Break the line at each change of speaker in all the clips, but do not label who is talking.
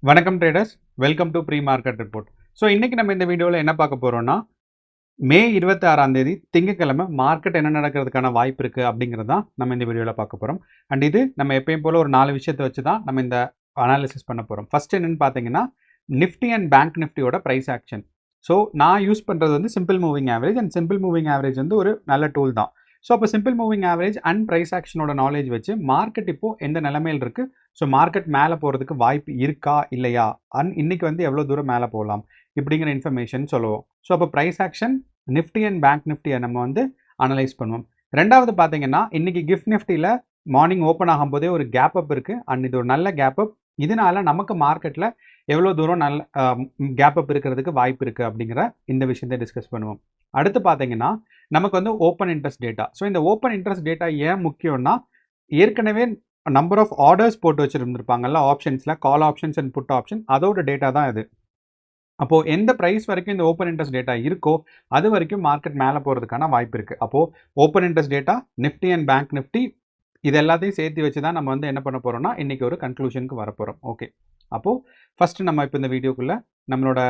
வணக்கம் traders, welcome to pre market report. So இன்றைக்கி நம்ம இந்த வீடியோவில் என்ன பார்க்க போகிறோம்னா, மே 26 திங்கட்கிழமை மார்க்கெட் என்ன நடக்கிறதுக்கான வாய்ப்பு இருக்குது அப்படிங்கிறது தான் நம்ம இந்த வீடியோவில் பார்க்க போகிறோம். அண்ட் இது நம்ம எப்பயும் போல் ஒரு 4 விஷயத்தை வச்சு தான் நம்ம இந்த அனாலிசிஸ் பண்ண போகிறோம். ஃபர்ஸ்ட் என்னென்னு பார்த்தீங்கன்னா, நிஃப்டி அண்ட் பேங்க் நிஃப்டியோட ப்ரைஸ் ஆக்ஷன். ஸோ நான் யூஸ் பண்ணுறது வந்து simple moving average, and simple moving average வந்து ஒரு நல்ல டூல் தான். ஸோ அப்போ simple moving average and price ஆக்ஷனோட நாலேஜ் வச்சு மார்க்கெட் இப்போது எந்த நிலைமையில் இருக்குது, ஸோ மார்க்கெட் மேலே போகிறதுக்கு வாய்ப்பு இருக்கா இல்லையா, அண்ட் இன்றைக்கி வந்து எவ்வளோ தூரம் மேலே போகலாம் இப்படிங்கிற இன்ஃபர்மேஷன் சொல்லுவோம். ஸோ அப்போ price action Nifty and bank நிஃப்டியை நம்ம வந்து அனலைஸ் பண்ணுவோம். ரெண்டாவது பார்த்தீங்கன்னா, இன்றைக்கி கிஃப்ட் நிஃப்டியில் மார்னிங் ஓப்பன் ஆகும்போதே ஒரு கேப் அப் இருக்குது, அண்ட் இது ஒரு நல்ல கேப் அப். இதனால நமக்கு மார்க்கெட்டில் எவ்வளோ தூரம் நல்ல கேப் அப் இருக்கிறதுக்கு வாய்ப்பு இருக்குது அப்படிங்கிற இந்த விஷயத்தை டிஸ்கஸ் பண்ணுவோம். அடுத்து பார்த்தீங்கன்னா, நமக்கு வந்து ஓப்பன் இன்ட்ரெஸ்ட் டேட்டா. ஸோ இந்த ஓப்பன் இன்ட்ரெஸ்ட் டேட்டா ஏன் முக்கியம்னா, ஏற்கனவே நம்பர் ஆஃப் ஆர்டர்ஸ் போட்டு வச்சுருந்துருப்பாங்கல்ல ஆப்ஷன்ஸில், call options and put option, அதோட டேட்டா தான் இது. அப்போது எந்த ப்ரைஸ் வரைக்கும் இந்த ஓப்பன் இன்ட்ரெஸ்ட் டேட்டா இருக்கோ அது வரைக்கும் மார்க்கெட் மேலே போகிறதுக்கான வாய்ப்பு இருக்குது. அப்போது open interest data, Nifty and bank Nifty, இது எல்லாத்தையும் சேர்த்து வச்சு தான் நம்ம வந்து என்ன பண்ண போகிறோம்னா, இன்றைக்கி ஒரு கன்க்ளூஷனுக்கு வரப்போகிறோம். ஓகே, அப்போது ஃபஸ்ட்டு நம்ம இப்போ இந்த வீடியோக்குள்ளே நம்மளோட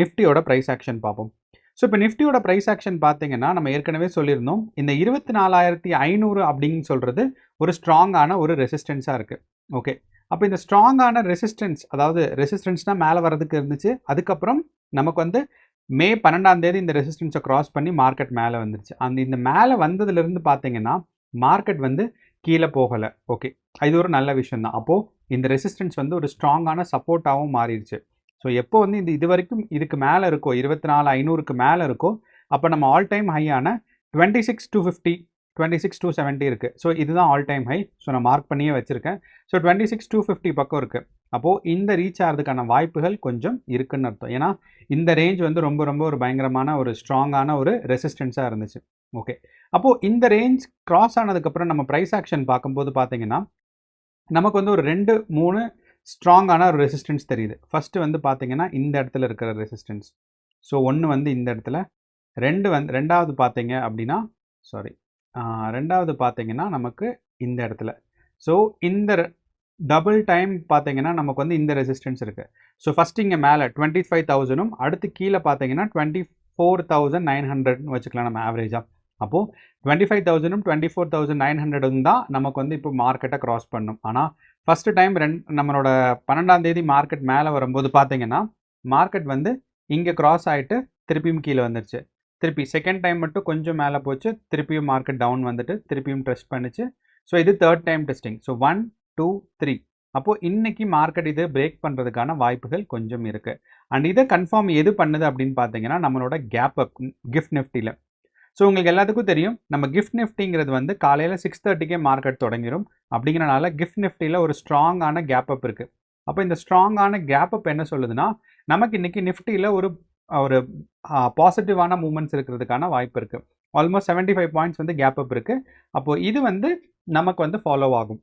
நிஃப்டியோட ப்ரைஸ் ஆக்ஷன் பார்ப்போம். ஸோ இப்போ நிஃப்டியோட ப்ரைஸ் ஆக்ஷன் பார்த்தீங்கன்னா, நம்ம ஏற்கனவே சொல்லியிருந்தோம், இந்த 24,500 அப்படின்னு சொல்கிறது ஒரு ஸ்ட்ராங்கான ஒரு ரெசிஸ்டன்ஸாக இருக்குது. ஓகே, அப்போ இந்த ஸ்ட்ராங்கான ரெசிஸ்டன்ஸ், அதாவது ரெசிஸ்டன்ஸ்னால் மேலே வர்றதுக்கு இருந்துச்சு, அதுக்கப்புறம் நமக்கு வந்து மே 12 இந்த ரெசிஸ்டன்ஸை க்ராஸ் பண்ணி மார்க்கெட் மேலே வந்துருச்சு. இந்த மேலே வந்ததுலேருந்து பார்த்தீங்கன்னா மார்க்கெட் வந்து கீழே போகலை. ஓகே, இது ஒரு நல்ல விஷயம் தான். அப்போது இந்த ரெசிஸ்டன்ஸ் வந்து ஒரு ஸ்ட்ராங்கான சப்போர்ட்டாகவும் மாறிடுச்சு. ஸோ எப்போ வந்து இது வரைக்கும் இதுக்கு மேலே இருக்கோ, 24,500க்கு மேலே இருக்கோ, அப்போ நம்ம ஆல் டைம் ஹையான 26,250, 26,270 இருக்குது. ஸோ இதுதான் ஆல் டைம் ஹை. ஸோ நான் மார்க் பண்ணியே வச்சுருக்கேன். ஸோ 26,250 பக்கம் இருக்குது. அப்போது இந்த ரீச் ஆகிறதுக்கான வாய்ப்புகள் கொஞ்சம் இருக்குன்னு அர்த்தம். ஏன்னா இந்த ரேஞ்ச் வந்து ரொம்ப ரொம்ப ஒரு பயங்கரமான ஒரு ஸ்ட்ராங்கான ஒரு ரெசிஸ்டன்ஸாக இருந்துச்சு. ஓகே, அப்போது இந்த ரேஞ்ச் கிராஸ் ஆனதுக்கப்புறம் நம்ம ப்ரைஸ் ஆக்ஷன் பார்க்கும்போது பார்த்தீங்கன்னா, நமக்கு வந்து ஒரு 2-3 ஸ்ட்ராங்கான ஒரு ரெசிஸ்டன்ஸ் தெரியுது. ஃபஸ்ட்டு வந்து பார்த்தீங்கன்னா இந்த இடத்துல இருக்கிற ரெசிஸ்டன்ஸ். ஸோ ஒன்று வந்து இந்த இடத்துல, ரெண்டாவது பார்த்தீங்க அப்படின்னா ரெண்டாவது பார்த்தீங்கன்னா நமக்கு இந்த இடத்துல. ஸோ இந்த டபுள் டைம் பார்த்தீங்கன்னா நமக்கு வந்து இந்த ரெசிஸ்டன்ஸ் இருக்குது. ஸோ ஃபஸ்ட்டு இங்கே மேலே 25,000ம், அடுத்து கீழே பார்த்தீங்கன்னா 24,900ன்னு வச்சுக்கலாம் நம்ம ஆவரேஜாக. அப்போது 25,000ம் 24,900ம் தான் நமக்கு வந்து இப்போ மார்க்கெட்டை க்ராஸ் பண்ணும். ஆனால் ஃபஸ்ட்டு டைம் நம்மளோட 12 மார்க்கெட் மேலே வரும்போது பார்த்தீங்கன்னா மார்க்கெட் வந்து இங்கே க்ராஸ் ஆகிட்டு திருப்பியும் கீழே வந்துருச்சு. திருப்பி செகண்ட் டைம் மட்டும் கொஞ்சம் மேலே போச்சு, திருப்பியும் மார்க்கெட் டவுன் வந்துட்டு திருப்பியும் டெஸ்ட் பண்ணிச்சு. ஸோ இது தேர்ட் டைம் டெஸ்டிங். ஸோ 1, 2, 3. அப்போது இன்றைக்கி மார்க்கெட் இது பிரேக் பண்ணுறதுக்கான வாய்ப்புகள் கொஞ்சம் இருக்குது. அண்ட் இதை கன்ஃபார்ம் எது பண்ணுது அப்படின்னு பார்த்தீங்கன்னா, நம்மளோட கேப் அப் கிஃப்ட் நிஃப்டியில். ஸோ உங்களுக்கு எல்லாத்துக்கும் தெரியும், நம்ம கிஃப்ட் நிஃப்டிங்கிறது வந்து காலையில் 6:30க்கே மார்க்கெட் தொடங்கிடும். அப்படிங்கிறனால கிஃப்ட் நிஃப்டியில் ஒரு ஸ்ட்ராங்கான கேப் அப் இருக்குது. அப்போ இந்த ஸ்ட்ராங்கான கேப் அப் என்ன சொல்லுதுன்னா, நமக்கு இன்றைக்கி நிஃப்டியில் ஒரு பாசிட்டிவான மூமெண்ட்ஸ் இருக்கிறதுக்கான வாய்ப்பு இருக்குது. ஆல்மோஸ்ட் 75 பாயிண்ட்ஸ் வந்து கேப் அப் இருக்குது. அப்போது இது வந்து நமக்கு வந்து ஃபாலோ ஆகும்.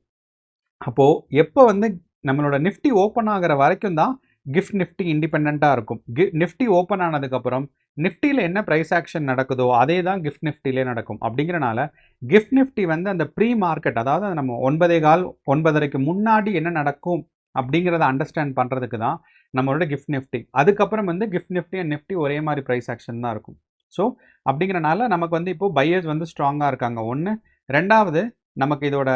அப்போது எப்போ வந்து நம்மளோட நிஃப்டி ஓப்பன் ஆகிற வரைக்கும் தான் கிஃப்ட் நிஃப்டி இண்டிபெண்ட்டாக இருக்கும். நிஃப்டி ஓப்பன் ஆனதுக்கப்புறம் நிஃப்டியில் என்ன ப்ரைஸ் ஆக்ஷன் நடக்குதோ அதே தான் கிஃப்ட் நிஃப்டிலே நடக்கும். அப்படிங்கிறனால கிஃப்ட் நிஃப்டி வந்து அந்த ப்ரீ மார்க்கெட், அதாவது நம்ம 9:15, 9:30க்கு முன்னாடி என்ன நடக்கும் அப்படிங்கிறத அண்டர்ஸ்டாண்ட் பண்ணுறதுக்கு தான் நம்மளோட கிஃப்ட் நிஃப்டி. அதுக்கப்புறம் வந்து கிஃப்ட் நிஃப்டி அண்ட் நிஃப்டி ஒரே மாதிரி ப்ரைஸ் ஆக்ஷன் தான் இருக்கும். ஸோ அப்படிங்கிறனால நமக்கு வந்து இப்போது பையர்ஸ் வந்து ஸ்ட்ராங்காக இருக்காங்க. ஒன்று. ரெண்டாவது, நமக்கு இதோட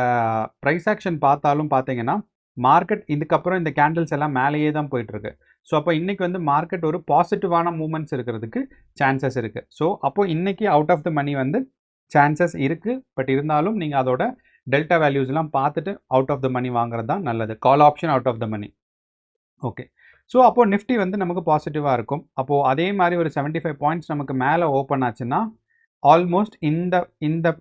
ப்ரைஸ் ஆக்ஷன் பார்த்தாலும் பார்த்தீங்கன்னா மார்க்கெட் இதுக்கப்புறம் இந்த கேண்டில்ஸ் எல்லாம் மேலேயே தான் போயிட்டுருக்கு. ஸோ அப்போ இன்றைக்கி வந்து மார்க்கெட் ஒரு பாசிட்டிவான மூமெண்ட்ஸ் இருக்கிறதுக்கு சான்சஸ் இருக்குது. ஸோ அப்போது இன்றைக்கி அவுட் ஆஃப் த மணி வந்து சான்சஸ் இருக்குது. பட் இருந்தாலும் நீங்கள் அதோட டெல்டா வேல்யூஸ்லாம் பார்த்துட்டு அவுட் ஆஃப் த மணி வாங்குறது தான் நல்லது. Call option out of the money. Okay, so அப்போது நிஃப்டி வந்து நமக்கு பாசிட்டிவாக இருக்கும். அப்போது அதே மாதிரி ஒரு 75 பாயிண்ட்ஸ் நமக்கு மேலே ஓப்பன் ஆச்சுன்னா ஆல்மோஸ்ட் இந்த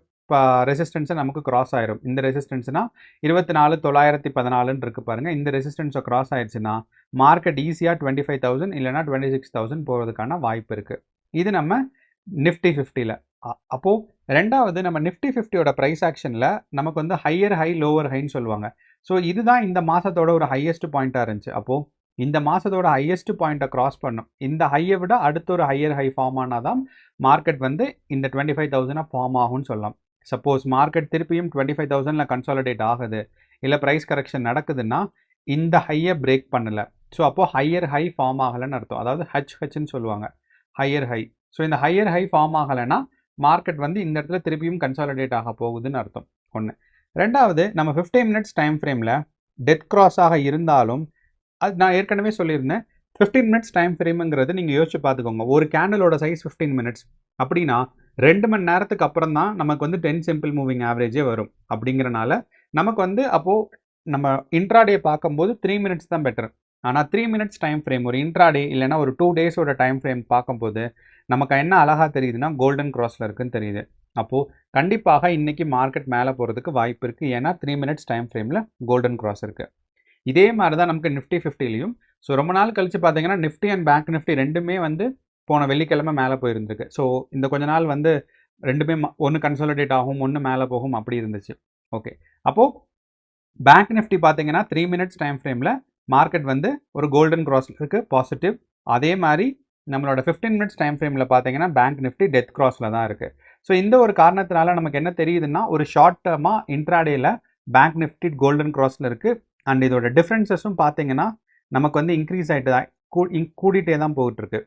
ரெசிஸ்டன்ஸை நமக்கு கிராஸ் ஆயிரும். இந்த ரெசிஸ்டன்ஸ்னால் 24,914 இருக்குது பாருங்கள். இந்த ரெசிஸ்டன்ஸை கிராஸ் ஆயிடுச்சுன்னா மார்க்கெட் ஈஸியாக 25,000 இல்லைனா 26,000 போகிறதுக்கான வாய்ப்பு இருக்குது. இது நம்ம நிஃப்டி 50ல். அப்போது ரெண்டாவது, நம்ம நிஃப்டி 50யோட ப்ரைஸ் ஆக்ஷனில் நமக்கு வந்து ஹையர் ஹை லோவர் ஹைன்னு சொல்லுவாங்க. ஸோ இதுதான் இந்த மாதத்தோட ஒரு ஹையஸ்ட் பாயிண்ட்டாக இருந்துச்சு. அப்போது இந்த மாதத்தோட ஹையஸ்ட் பாயிண்ட்டை கிராஸ் பண்ணும். இந்த ஹையை விட அடுத்த ஒரு ஹையர் ஹை ஃபார்ம் ஆனால் தான் மார்க்கெட் வந்து இந்த 25,000 ஃபார்ம் ஆகும்னு சொல்லலாம். சப்போஸ் மார்க்கெட் திருப்பியும் 25,000ல் கன்சாலிடேட் ஆகுது, இல்லை ப்ரைஸ் கரெக்ஷன் நடக்குதுன்னா இந்த ஹையை பிரேக் பண்ணலை, ஸோ அப்போது ஹையர் ஹை ஃபார்ம் ஆகலைன்னு அர்த்தம். அதாவது ஹெச்ன்னு சொல்லுவாங்க, ஹையர் ஹை. ஸோ இந்த ஹையர் ஹை ஃபார்ம் ஆகலைன்னா மார்க்கெட் வந்து இந்த இடத்துல திருப்பியும் கன்சாலிடேட் ஆக போகுதுன்னு அர்த்தம். ஒன்று. ரெண்டாவது, நம்ம 15 மினிட்ஸ் டைம் ஃப்ரேமில் டெத் கிராஸ் ஆக இருந்தாலும், அது நான் ஏற்கனவே சொல்லியிருந்தேன், 15 மினிட்ஸ் டைம் ஃப்ரேமுங்கிறது நீங்கள் யோசிச்சு பார்த்துக்கோங்க. ஒரு கேண்டலோட சைஸ் 15 மினிட்ஸ் அப்படின்னா 2 மணி நேரத்துக்கு அப்புறம் தான் நமக்கு வந்து 10 சிம்பிள் மூவிங் ஆவரேஜே வரும். அப்படிங்கிறனால நமக்கு வந்து அப்போது நம்ம இன்ட்ராடே பார்க்கும்போது 3 மினிட்ஸ் தான் பெட்டர். ஆனால் 3 மினிட்ஸ் டைம் ஃப்ரேம் ஒரு இன்ட்ராடே இல்லைனா ஒரு 2 டேஸோட டைம் ஃப்ரேம் பார்க்கும்போது நமக்கு என்ன அழகாக தெரியுதுன்னா கோல்டன் கிராஸில் இருக்குன்னு தெரியுது. அப்போது கண்டிப்பாக இன்றைக்கி மார்க்கெட் மேலே போகிறதுக்கு வாய்ப்பு இருக்குது. ஏன்னா 3 மினிட்ஸ் டைம் ஃப்ரேமில் கோல்டன் கிராஸ் இருக்குது. இதே மாதிரி தான் நமக்கு நிஃப்டி 50லையும். ஸோ ரொம்ப நாள் கழித்து பார்த்தீங்கன்னா நிஃப்டி அண்ட் பேங்க் நிஃப்டி ரெண்டுமே வந்து போன வெள்ளிக்கிழமை மேலே போயிருந்துருக்கு. ஸோ இந்த கொஞ்ச நாள் வந்து ரெண்டுமே ஒன்று கன்சாலிடேட் ஆகும், ஒன்று மேலே போகும், அப்படி இருந்துச்சு. ஓகே, அப்போது பேங்க் நிஃப்டி பார்த்தீங்கன்னா 3 மினிட்ஸ் டைம் ஃப்ரேமில் மார்க்கெட் வந்து ஒரு கோல்டன் கிராஸ் இருக்குது, பாசிட்டிவ். அதே மாதிரி நம்மளோட 15 மினிட்ஸ் டைம் ஃப்ரேமில் பார்த்தீங்கன்னா பேங்க் நிஃப்டி டெத் கிராஸில் தான் இருக்குது. ஸோ இந்த ஒரு காரணத்தினால நமக்கு என்ன தெரியுதுன்னா, ஒரு ஷார்ட் டேர்மாக இன்ட்ராடேயில் பேங்க் நிஃப்டி கோல்டன் கிராஸில் இருக்குது. அண்ட் இதோட டிஃப்ரென்சஸும் பார்த்தீங்கன்னா நமக்கு வந்து இன்க்ரீஸ் ஆகிட்டு தான் கூடிட்டே தான் போயிட்டுருக்கு.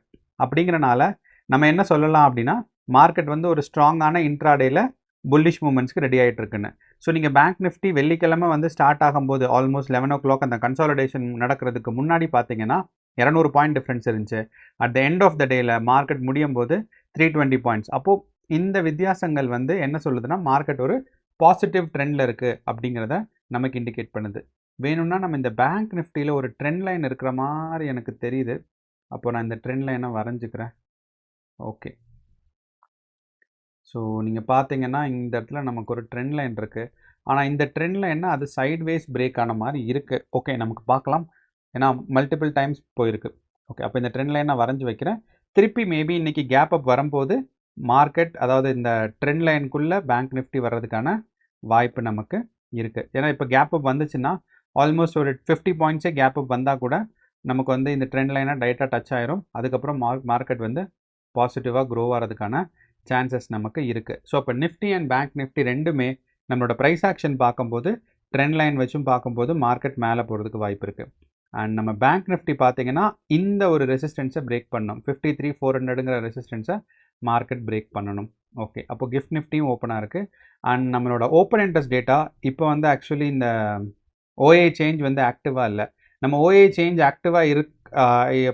அப்படிங்கிறனால நம்ம என்ன சொல்லலாம் அப்படின்னா, மார்க்கெட் வந்து ஒரு ஸ்ட்ராங்கான இன்ட்ராடேயில் புல்லிஷ் மூமெண்ட்ஸ்க்கு ரெடி ஆகிட்டு இருக்குன்னு. ஸோ நீங்கள் பேங்க் நிஃப்டி வெள்ளிக்கிழமை வந்து ஸ்டார்ட் ஆகும்போது ஆல்மோஸ்ட் 11 o'clock அந்த கன்சாலிடேஷன் நடக்கிறதுக்கு முன்னாடி பார்த்தீங்கன்னா 200 பாயிண்ட் டிஃப்ரென்ஸ் இருந்துச்சு. At the end of the டேயில் மார்க்கெட் முடியும் போது 320 பாயிண்ட்ஸ். அப்போது இந்த வித்தியாசங்கள் வந்து என்ன சொல்லுதுன்னா, மார்க்கெட் ஒரு பாசிட்டிவ் ட்ரெண்டில் இருக்குது அப்படிங்கிறத நமக்கு இண்டிகேட் பண்ணுது. வேணும்னா நம்ம இந்த பேங்க் நிஃப்டியில் ஒரு ட்ரெண்ட் லைன் இருக்கிற மாதிரி எனக்கு தெரியுது. அப்போ நான் இந்த ட்ரெண்ட் லைனை வரைஞ்சிக்கிறேன். ஓகே, ஸோ நீங்கள் பார்த்தீங்கன்னா இந்த இடத்துல நமக்கு ஒரு ட்ரெண்ட் லைன் இருக்குது. ஆனால் இந்த ட்ரெண்ட் லைன்னா அது சைட்வேஸ் பிரேக் ஆன மாதிரி இருக்குது. ஓகே, நமக்கு பார்க்கலாம், ஏன்னா மல்டிபிள் டைம்ஸ் போயிருக்கு. ஓகே, அப்போ இந்த ட்ரெண்ட் லைன் நான் வரைஞ்சி வைக்கிறேன். திருப்பி மேபி இன்றைக்கி கேப் அப் வரும்போது மார்க்கெட், அதாவது இந்த ட்ரெண்ட் லைனுக்குள்ளே பேங்க் நிஃப்டி வர்றதுக்கான வாய்ப்பு நமக்கு இருக்குது. ஏன்னா இப்போ கேப் அப் வந்துச்சுன்னா ஆல்மோஸ்ட் ஒரு 50 பாயிண்ட்ஸே கேப் அப் வந்தால் கூட நமக்கு வந்து இந்த ட்ரெண்ட் லைனாக டைரெக்டாக டச் ஆயிரும். அதுக்கப்புறம் மார்க்கெட் வந்து பாசிட்டிவாக க்ரோ ஆகிறதுக்கான சான்சஸ் நமக்கு இருக்குது. ஸோ அப்போ நிஃப்டி அண்ட் பேங்க் நிஃப்டி ரெண்டுமே நம்மளோட ப்ரைஸ் ஆக்ஷன் பார்க்கும்போது ட்ரெண்ட் லைன் வச்சும் பார்க்கும்போது மார்க்கெட் மேலே போகிறதுக்கு வாய்ப்பு இருக்குது. அண்ட் நம்ம பேங்க் நிஃப்டி பார்த்தீங்கன்னா இந்த ஒரு ரெசிஸ்டன்ஸை பிரேக் பண்ணணும், 53,400ங்கிற ரெசிஸ்டன்ஸை மார்க்கெட் பிரேக் பண்ணணும். ஓகே, அப்போ கிஃப்ட் நிஃப்டியும் ஓப்பனாக இருக்குது. அண்ட் நம்மளோட ஓப்பன் இன்ட்ரெஸ்ட் டேட்டா இப்போ வந்து ஆக்சுவலி இந்த ஓஏ சேஞ்ச் வந்து ஆக்டிவாக இல்லை. நம்ம ஓஏ சேஞ்ச் ஆக்டிவாக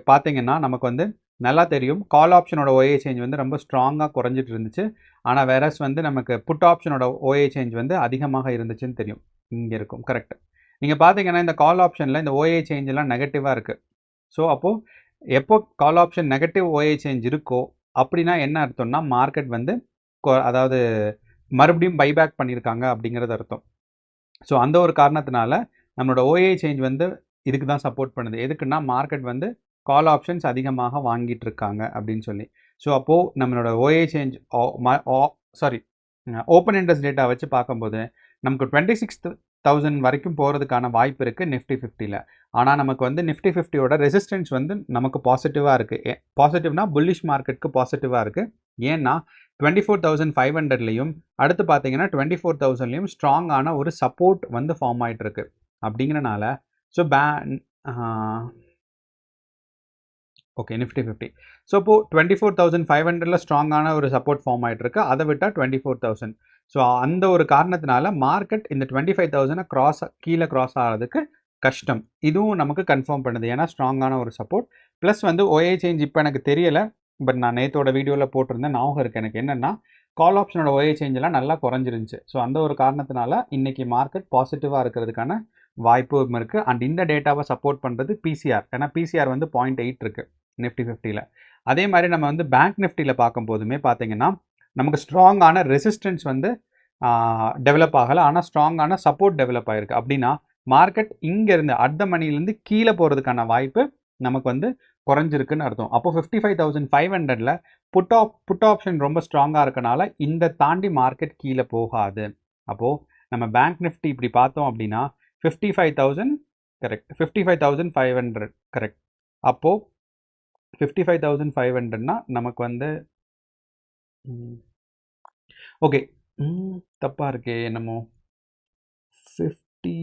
பார்த்தீங்கன்னா நமக்கு வந்து நல்லா தெரியும், கால் ஆப்ஷனோட ஓஏ சேஞ்ச் வந்து ரொம்ப ஸ்ட்ராங்காக குறைஞ்சிட்டு இருந்துச்சு. ஆனால் வேறஸ் வந்து நமக்கு புட் ஆப்ஷனோட ஓஏ சேஞ்ச் வந்து அதிகமாக இருந்துச்சுன்னு தெரியும். இங்கே இருக்கும், கரெக்ட். நீங்கள் பார்த்தீங்கன்னா இந்த கால் ஆப்ஷனில் இந்த ஓஏ சேஞ்ச் எல்லாம் நெகட்டிவாக இருக்குது. ஸோ அப்போது எப்போ call option negative OA change இருக்கோ அப்படின்னா என்ன அர்த்தம்னா மார்க்கெட் வந்து அதாவது மறுபடியும் பைபேக் பண்ணியிருக்காங்க அப்படிங்கிறது அர்த்தம். ஸோ அந்த ஒரு காரணத்தினால நம்மளோட ஓஏ சேஞ்ச் வந்து இதுக்கு தான் சப்போர்ட் பண்ணுது. எதுக்குன்னா மார்க்கெட் வந்து கால் ஆப்ஷன்ஸ் அதிகமாக வாங்கிட்டு இருக்காங்க அப்படின்னு சொல்லி. ஸோ அப்போது நம்மளோட OA change open interest data வச்சு பார்க்கும்போது நமக்கு 26,000 வரைக்கும் போகிறதுக்கான வாய்ப்பு இருக்குது நிஃப்டி 50ல். ஆனால் நமக்கு வந்து நிஃப்டி 50யோட ரெசிஸ்டன்ஸ் வந்து நமக்கு பாசிட்டிவாக இருக்குது. பாசிட்டிவ்னா புல்லிஷ் மார்க்கெட்டுக்கு பாசிட்டிவாக இருக்குது. ஏன்னா 24,500லையும் அடுத்து பார்த்தீங்கன்னா 24,000லையும் ஸ்ட்ராங்கான ஒரு சப்போர்ட் வந்து ஃபார்ம் ஆகிட்டு இருக்கு. அப்படிங்கிறனால ஸோ ஓகே, நிஃப்டி 50. ஸோ இப்போது 24,500ல் ஸ்ட்ராங்கான ஒரு சப்போர்ட் ஃபார்ம் ஆகிட்டு இருக்கு. அதை விட்டால் 24,000. ஸோ அந்த ஒரு காரணத்தினால மார்க்கெட் இந்த 25,000 கீழே கிராஸ் ஆகிறதுக்கு கஷ்டம். இதுவும் நமக்கு கன்ஃபார்ம் பண்ணுது, ஏன்னா ஸ்ட்ராங்கான ஒரு சப்போர்ட். ப்ளஸ் வந்து ஓஏ சேஞ்ச் இப்போ எனக்கு தெரியலை, பட் நான் நேற்றோட வீடியோவில் போட்டிருந்தேன், ஞாபகம் இருக்குது எனக்கு. என்னென்னா கால் ஆப்ஷனோட ஓஏ சேஞ்செல்லாம் நல்லா குறைஞ்சிருந்துச்சு. ஸோ அந்த ஒரு காரணத்தினால இன்றைக்கி மார்க்கெட் பாசிட்டிவாக இருக்கிறதுக்கான வாய்ப்பும் இருக்குது. அண்ட் இந்த டேட்டாவை சப்போர்ட் பண்ணுறது பிசிஆர், ஏன்னா பிசிஆர் வந்து 0.8 இருக்குது நிஃப்டி 50ல். அதே மாதிரி நம்ம வந்து பேங்க் நிஃப்டியில் பார்க்கும்போதுமே பார்த்தீங்கன்னா நமக்கு ஸ்ட்ராங்கான ரெசிஸ்டன்ஸ் வந்து டெவலப் ஆகலை, ஆனால் ஸ்ட்ராங்கான சப்போர்ட் டெவலப் ஆகிருக்கு. அப்படின்னா மார்க்கெட் இங்கேருந்து அடுத்த மணிலேருந்து கீழே போகிறதுக்கான வாய்ப்பு நமக்கு வந்து குறைஞ்சிருக்குன்னு அர்த்தம். அப்போ 55,500ல் புட் ஆப்ஷன் ரொம்ப ஸ்ட்ராங்காக இருக்கனால இந்த தாண்டி மார்க்கெட் கீழே போகாது. அப்போது நம்ம பேங்க் நிஃப்டி இப்படி பார்த்தோம் அப்படின்னா 55,000 கரெக்ட், 55,500 கரெக்ட். அப்போது 55,500னா நமக்கு வந்து ஓகே தப்பாக இருக்கே என்னமோ 50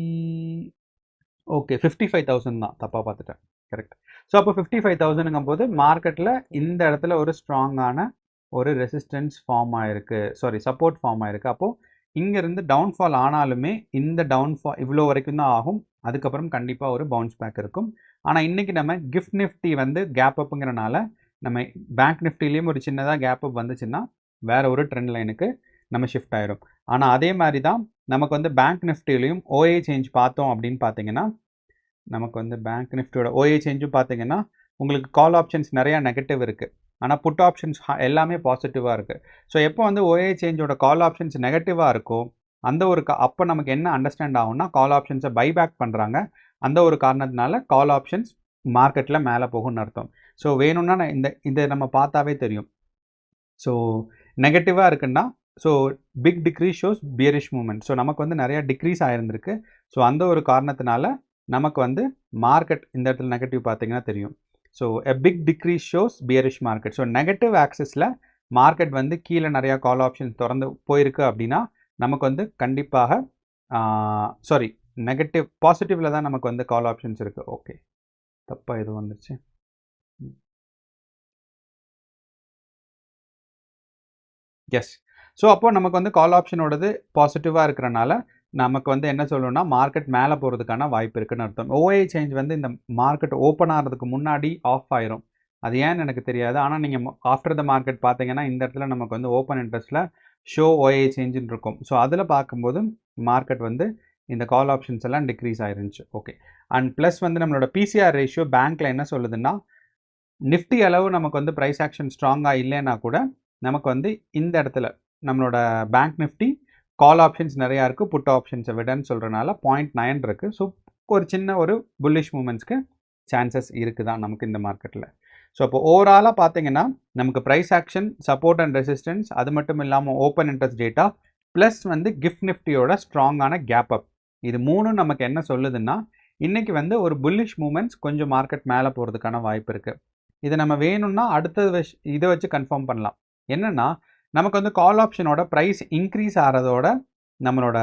ஓகே 55,000 தான், தப்பாக பார்த்துட்டேன். கரெக்ட். ஸோ அப்போ 55,000ங்கும் போது மார்க்கெட்டில் இந்த இடத்துல ஒரு ஸ்ட்ராங்கான ஒரு ரெசிஸ்டன்ஸ் ஃபார்ம் ஆயிருக்கு, சாரி சப்போர்ட் ஃபார்ம் ஆயிருக்கு. அப்போது இங்கேருந்து டவுன்ஃபால் ஆனாலுமே இந்த டவுன்ஃபால் இவ்வளோ வரைக்கும் தான் ஆகும், அதுக்கப்புறம் கண்டிப்பாக ஒரு பவுன்ஸ் பேக் இருக்கும். ஆனால் இன்றைக்கி நம்ம கிஃப்ட் நிஃப்டி வந்து கேப் அப்புங்கிறனால நம்ம பேங்க் நிஃப்டிலையும் ஒரு சின்னதாக கேப் அப் வந்துச்சுன்னா வேறு ஒரு ட்ரெண்ட் லைனுக்கு நம்ம ஷிஃப்ட் ஆயிரும். ஆனால் அதே மாதிரி தான் நமக்கு வந்து பேங்க் நிஃப்டிலையும் ஓஏ சேஞ்ச் பார்த்தோம் அப்படின்னு பார்த்தீங்கன்னா, நமக்கு வந்து பேங்க் நிஃப்டியோட ஓஏ சேஞ்சும் பார்த்தீங்கன்னா உங்களுக்கு கால் ஆப்ஷன்ஸ் நிறையா நெகட்டிவ் இருக்குது, ஆனால் புட் ஆப்ஷன்ஸ் எல்லாமே பாசிட்டிவாக இருக்குது. ஸோ எப்போ வந்து ஓஏ சேஞ்சோட கால் ஆப்ஷன்ஸ் நெகட்டிவாக இருக்கோ அந்த ஒரு அப்போ நமக்கு என்ன அண்டர்ஸ்டாண்ட் ஆகும்னா கால் ஆப்ஷன்ஸை பைபேக் பண்ணுறாங்க, அந்த ஒரு காரணத்தினால கால் ஆப்ஷன்ஸ் மார்க்கெட்டில் மேலே போகும்னு அர்த்தம். ஸோ வேணும்னா இதை நம்ம பார்த்தாவே தெரியும். ஸோ நெகட்டிவாக இருக்குன்னா so big decrease shows bearish moment. So நமக்கு வந்து நிறையா டிக்ரீஸ் ஆகிருந்திருக்கு. ஸோ அந்த ஒரு காரணத்தினால நமக்கு வந்து மார்க்கெட் இந்த இடத்துல நெகட்டிவ் பார்த்தீங்கன்னா தெரியும். So a big decrease shows bearish market. So negative ஆக்சிஸில் மார்க்கெட் வந்து கீழே நிறையா கால் ஆப்ஷன்ஸ் திறந்து போயிருக்கு அப்படின்னா நமக்கு வந்து கண்டிப்பாக சாரி நெகட்டிவ் பாசிட்டிவில் தான் நமக்கு வந்து கால் ஆப்ஷன்ஸ் இருக்குது. ஓகே, தப்பாக எதுவும் வந்துருச்சு. எஸ். ஸோ அப்போ நமக்கு வந்து கால் ஆப்ஷனோடது பாசிட்டிவாக இருக்கிறனால நமக்கு வந்து என்ன சொல்லணும்னா மார்க்கெட் மேலே போகிறதுக்கான வாய்ப்பு இருக்குன்னு அர்த்தம். ஓஏ சேஞ்ச் வந்து இந்த மார்க்கெட் ஓப்பன் ஆகிறதுக்கு முன்னாடி ஆஃப் ஆயிரும். அது ஏன்னு எனக்கு தெரியாது. ஆனால் நீங்கள் ஆஃப்டர் த மார்க்கெட் பார்த்தீங்கன்னா இந்த இடத்துல நமக்கு வந்து ஓப்பன் இன்ட்ரெஸ்ட்டில் ஷோ ஓஏ சேஞ்சுன்னு இருக்கும். ஸோ அதில் பார்க்கும்போது மார்க்கெட் வந்து இந்த கால் ஆப்ஷன்ஸ் எல்லாம் டிக்ரீஸ் ஆயிருந்துச்சு. ஓகே. அண்ட் ப்ளஸ் வந்து நம்மளோட பிசிஆர் ரேஷியோ பேங்க்கில் என்ன சொல்லுதுன்னா நிஃப்டி அளவு நமக்கு வந்து ப்ரைஸ் ஆக்ஷன் ஸ்ட்ராங்காக இல்லைன்னா கூட நமக்கு வந்து இந்த இடத்துல நம்மளோட பேங்க் நிஃப்டி கால் ஆப்ஷன்ஸ் நிறையா இருக்குது புட் ஆப்ஷன்ஸை விடன்னு சொல்கிறனால 0.9 இருக்குது. ஸோ ஒரு சின்ன ஒரு புல்லிஷ் மூமெண்ட்ஸ்க்கு சான்சஸ் இருக்குது தான் நமக்கு இந்த மார்க்கெட்டில். ஸோ அப்போ ஓவராலாக பார்த்தீங்கன்னா நமக்கு price action, support and resistance, அது மட்டும் இல்லாமல் ஓப்பன் இன்ட்ரெஸ்ட் டேட்டா ப்ளஸ் வந்து கிஃப்ட் நிஃப்டியோட ஸ்ட்ராங்கான கேப் அப், இது மூணும் நமக்கு என்ன சொல்லுதுன்னா இன்றைக்கி வந்து ஒரு புல்லிஷ் மூமெண்ட்ஸ் கொஞ்சம் மார்க்கெட் மேலே போகிறதுக்கான வாய்ப்பு இருக்குது. இதை நம்ம வேணும்னா அடுத்தது இதை வச்சு கன்ஃபார்ம் பண்ணலாம். என்னென்னா நமக்கு வந்து கால் ஆப்ஷனோட ப்ரைஸ் இன்க்ரீஸ் ஆகிறதோட நம்மளோட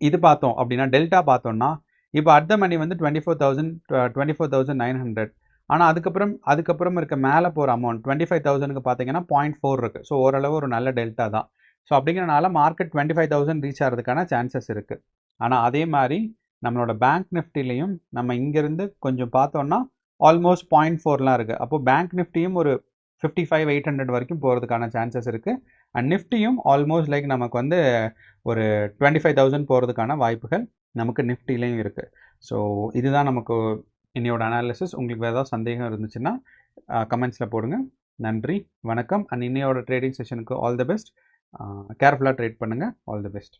இது பார்த்தோம் அப்படின்னா டெல்டா பார்த்தோம்னா இப்போ அட் த மணி வந்து 24,900. ஆனால் அதுக்கப்புறம் இருக்க மேலே போகிற அமௌண்ட் 25,000க்கு பார்த்தீங்கன்னா 0.4 இருக்குது. ஸோ ஓரளவு ஒரு நல்ல டெல்டா தான். ஸோ அப்படிங்கிறனால மார்க்கெட் 25,000 ரீச் ஆகிறதுக்கான சான்சஸ் இருக்குது. ஆனால் அதே மாதிரி நம்மளோட பேங்க் நிஃப்டிலையும் நம்ம இங்கேருந்து கொஞ்சம் பார்த்தோம்னா ஆல்மோஸ்ட் 0.4லாம் இருக்குது. அப்போது பேங்க் நிஃப்டியும் ஒரு 55,800 வரைக்கும் போகிறதுக்கான சான்சஸ் இருக்குது. அண்ட் நிஃப்டியும் ஆல்மோஸ்ட் லைக் நமக்கு வந்து ஒரு 25,000 போகிறதுக்கான வாய்ப்புகள் நமக்கு நிஃப்டிலையும் இருக்குது. ஸோ இதுதான் நமக்கு இன்னையோட அனாலிசிஸ். உங்களுக்கு வேறு ஏதாவது சந்தேகம் இருந்துச்சுன்னா கமெண்ட்ஸில் போடுங்க. நன்றி, வணக்கம். அண்ட் இன்னையோட ட்ரேடிங் செஷனுக்கு ஆல் தி பெஸ்ட். கேர்ஃபுல்லாக ட்ரேட் பண்ணுங்கள். All the best.